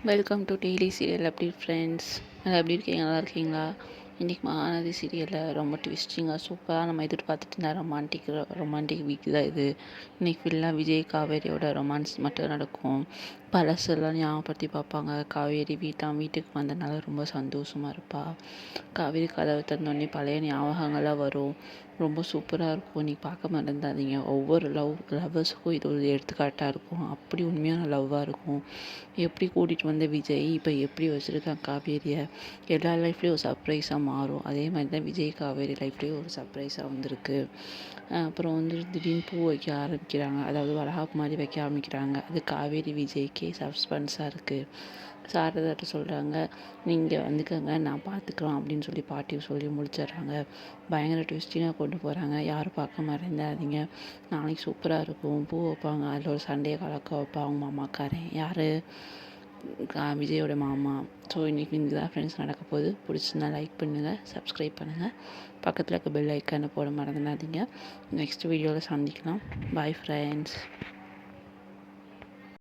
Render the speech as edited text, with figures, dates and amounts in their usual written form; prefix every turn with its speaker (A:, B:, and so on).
A: Welcome to daily serial update friends. நல்லா எப்படி இருக்கீங்க? நல்லா இருக்கீங்களா? இன்றைக்கி மகாநதி சீரியலில் ரொம்ப ட்விஸ்டிங்காக சூப்பராக நம்ம எதிர்பார்த்துட்டு இருந்த ரொமான்டிக் வீக் தான் இது. இன்றைக்கி ஃபுல்லாக விஜய் காவேரியோட ரொமான்ஸ் மட்டும் நடக்கும். பழசெல்லாம் ஞாபகப்படுத்தி பார்ப்பாங்க. காவேரி வீட்டுக்கு வந்தனால ரொம்ப சந்தோஷமாக இருப்பாள். காவேரி கதவை திறந்தோடனே பழைய ஞாபகங்களாக வரும். ரொம்ப சூப்பராக இருக்கும். இன்றைக்கி பார்க்க மறந்துடாதீங்க. ஒவ்வொரு லவ்வர்ஸுக்கும் இது ஒரு எடுத்துக்காட்டாக இருக்கும். அப்படி உண்மையான லவ்வாக இருக்கும். எப்படி கூட்டிகிட்டு வந்த விஜய் இப்போ எப்படி வச்சுருக்கான் காவேரியை. எல்லா லைஃப்லேயும் ஒரு சர்ப்ரைஸாக மாறும். அதே மாதிரி தான் விஜய் காவேரி லைஃப்லேயும் ஒரு சர்ப்ரைஸாக வந்திருக்கு. அப்புறம் திடீர்னு பூ வைக்க ஆரம்பிக்கிறாங்க. அதாவது வளகாப்பு மாதிரி வைக்க ஆரம்பிக்கிறாங்க. அது காவேரி விஜய்க்கே சஸ்பென்ஸாக இருக்குது. சாரதாட்ட சொல்கிறாங்க, நீங்கள் வந்துக்கங்க, நான் பார்த்துக்கலாம் அப்படின்னு சொல்லி பாட்டி சொல்லி முடிச்சிடுறாங்க. பயங்கர ட்விஸ்டிங்காக கொண்டு போகிறாங்க. யாரும் பார்க்க மறந்துடாதீங்க. நாளைக்கு சூப்பராக இருக்கும். பூ வைப்பாங்க. அதில் ஒரு சண்டையை கலக்க வைப்பாங்க. அவங்க மாமாக்காரன் யார்? விஜயோட மாமா. ஸோ இன்றைக்கி தான் ஃப்ரெண்ட்ஸ் நடக்க போகுது. பிடிச்சிருந்தா லைக் பண்ணுங்கள், சப்ஸ்கிரைப் பண்ணுங்கள். பக்கத்தில் இருக்க பெல் ஐக்கானை போட மறந்துடாதீங்க. நெக்ஸ்ட் வீடியோவில் சந்திக்கலாம். Bye friends.